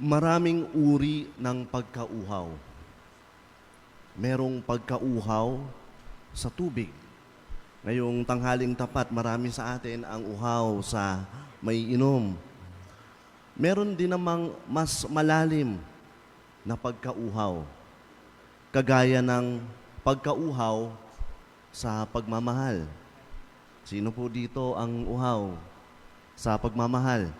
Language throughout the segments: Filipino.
Maraming uri ng pagkauhaw. Merong pagkauhaw sa tubig. Ngayong tanghaling tapat, marami sa atin ang uhaw sa may inom. Meron din namang mas malalim na pagkauhaw, kagaya ng pagkauhaw sa pagmamahal. Sino po dito ang uhaw sa pagmamahal?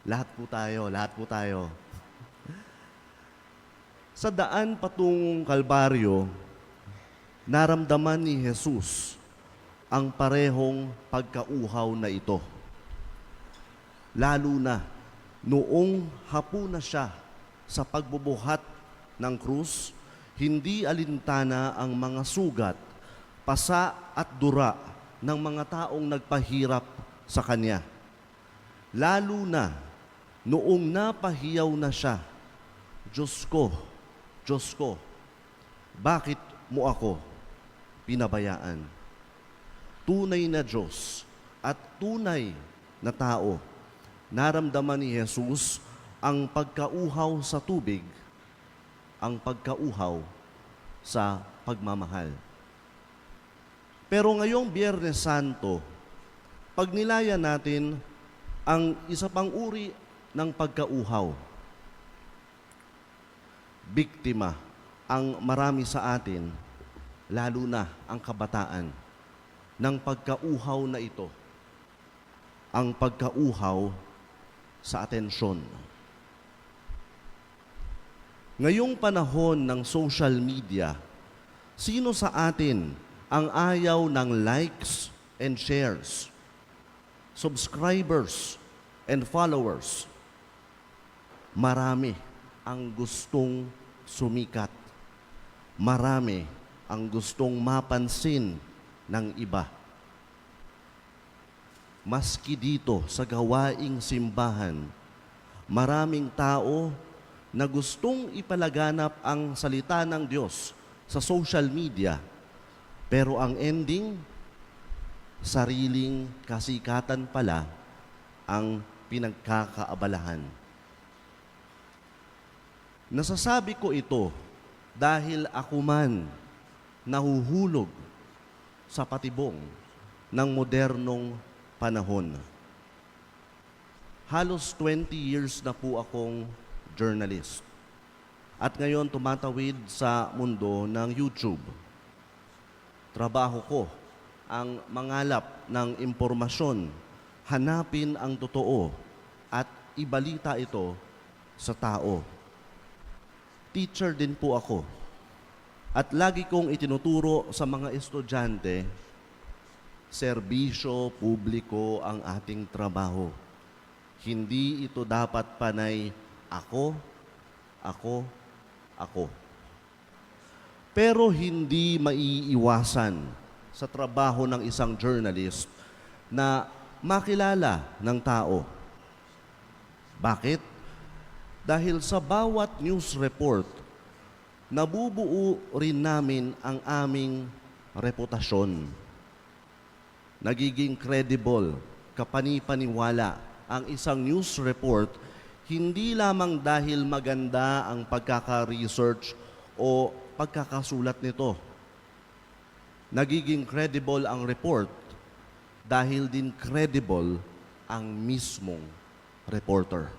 Lahat po tayo, lahat po tayo. Sa daan patungong Kalbaryo, naramdaman ni Jesus ang parehong pagkauhaw na ito. Lalo na noong hapon na siya sa pagbubuhat ng krus, hindi alintana ang mga sugat, pasa at dura ng mga taong nagpahirap sa kanya. Lalo na noong napahiyaw na siya, Diyos ko, bakit mo ako pinabayaan? Tunay na Diyos at tunay na tao, naramdaman ni Jesus ang pagkauhaw sa tubig, ang pagkauhaw sa pagmamahal. Pero ngayong Biyernes Santo, pag nilaya natin ang isa pang uri ng pagkauhaw, biktima ang marami sa atin, lalo na ang kabataan, ng pagkauhaw na ito, ang pagkauhaw sa atensyon. Ngayong panahon ng social media, sino sa atin ang ayaw ng likes and shares, subscribers and followers? Marami ang gustong sumikat. Marami ang gustong mapansin ng iba. Maski dito sa gawaing simbahan, maraming tao na gustong ipalaganap ang salita ng Diyos sa social media, pero ang ending, sariling kasikatan pala ang pinagkakaabalahan. Nasasabi ko ito dahil ako man nahuhulog sa patibong ng modernong panahon. Halos 20 years na po akong journalist. At ngayon tumatawid sa mundo ng YouTube. Trabaho ko ang mangalap ng impormasyon, hanapin ang totoo, at ibalita ito sa tao. Teacher din po ako. At lagi kong itinuturo sa mga estudyante, serbisyo publiko ang ating trabaho. Hindi ito dapat panay ako. Pero hindi maiiwasan sa trabaho ng isang journalist na makilala ng tao. Bakit? Dahil sa bawat news report, nabubuo rin namin ang aming reputasyon. Nagiging credible, kapani-paniwala ang isang news report, hindi lamang dahil maganda ang pagkaka-research o pagkakasulat nito. Nagiging credible ang report dahil din credible ang mismong reporter.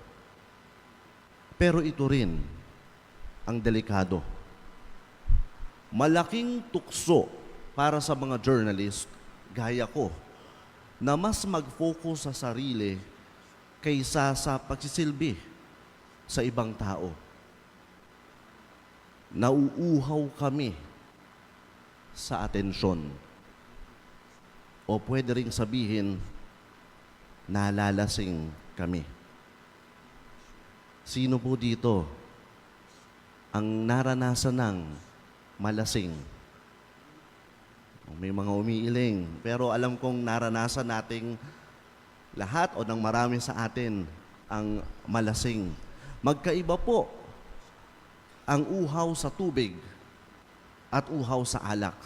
Pero ito rin ang delikado. Malaking tukso para sa mga journalist, gaya ko, na mas mag-focus sa sarili kaysa sa pagsisilbi sa ibang tao. Nauuhaw kami sa atensyon. O pwede ring sabihin, nalalasing kami. Sino po dito ang naranasan ng malasing? May mga umiiling, pero alam kong naranasan nating lahat o ng marami sa atin ang malasing. Magkaiba po ang uhaw sa tubig at uhaw sa alak.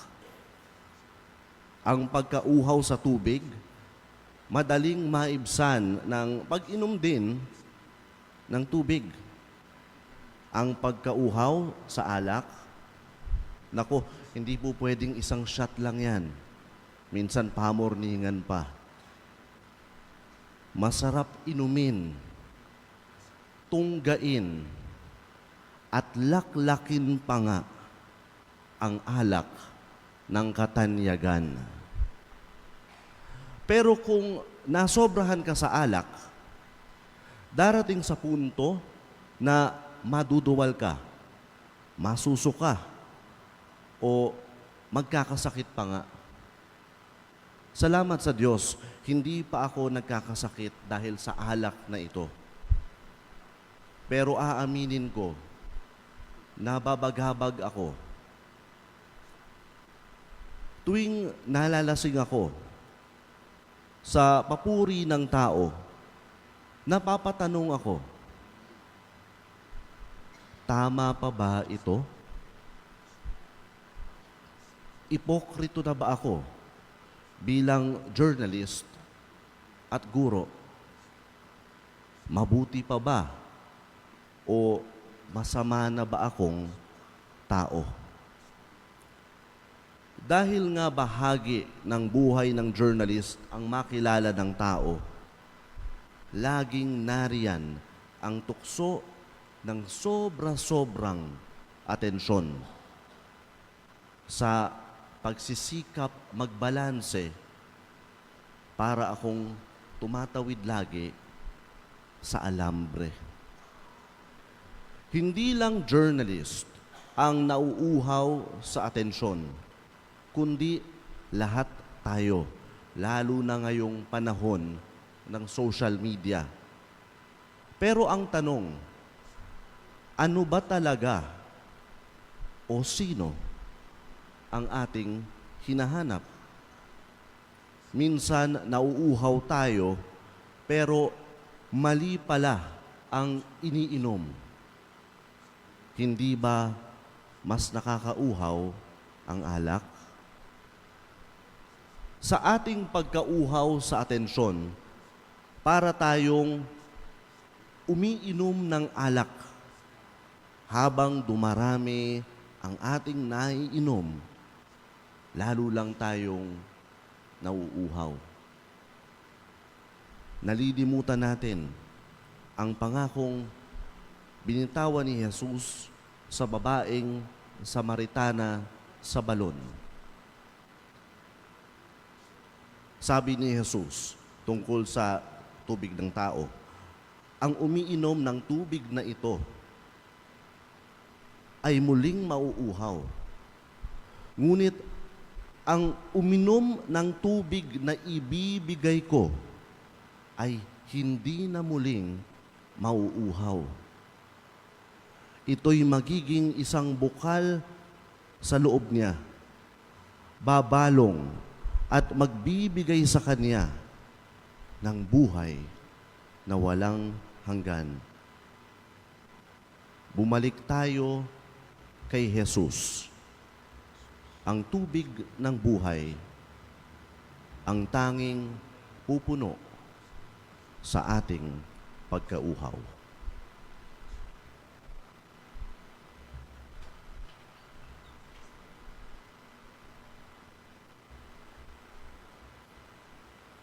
Ang pagkauhaw sa tubig, madaling maibsan ng pag-inom din ng tubig. Ang pagkauhaw sa alak, nako, hindi po pwedeng isang shot lang yan. Minsan pamorningan pa. Masarap inumin, tunggain, at laklakin pa nga ang alak ng katanyagan. Pero kung nasobrahan ka sa alak, darating sa punto na maduduwal ka, masusuka, o magkakasakit pa nga. Salamat sa Diyos, hindi pa ako nagkakasakit dahil sa alak na ito. Pero aaminin ko, nababaghabag ako. Tuwing nalalasing ako sa papuri ng tao, napapatanong ako, tama pa ba ito? Ipokrito na ba ako bilang journalist at guro? Mabuti pa ba o masama na ba akong tao? Dahil nga bahagi ng buhay ng journalist ang makilala ng tao, laging nariyan ang tukso ng sobra-sobrang atensyon sa pagsisikap magbalanse para akong tumatawid lagi sa alambre. Hindi lang journalist ang nauuhaw sa atensyon, kundi lahat tayo, lalo na ngayong panahon ng social media. Pero ang tanong, ano ba talaga o sino ang ating hinahanap? Minsan nauuhaw tayo, pero mali pala ang iniinom. Hindi ba mas nakakauhaw ang alak? Sa ating pagkauhaw sa atensyon, para tayong umiinom ng alak habang dumarami ang ating naiinom, lalo lang tayong nauuhaw. Nalilimutan natin ang pangakong binitawan ni Jesus sa babaeng Samaritana sa balon. Sabi ni Jesus tungkol sa tubig ng tao, ang umiinom ng tubig na ito ay muling mauuhaw. Ngunit ang uminom ng tubig na ibibigay ko ay hindi na muling mauuhaw. Ito'y magiging isang bukal sa loob niya, babalong at magbibigay sa kanya ng buhay na walang hanggan. Bumalik tayo kay Jesus, ang tubig ng buhay, ang tanging pupuno sa ating pagkauhaw.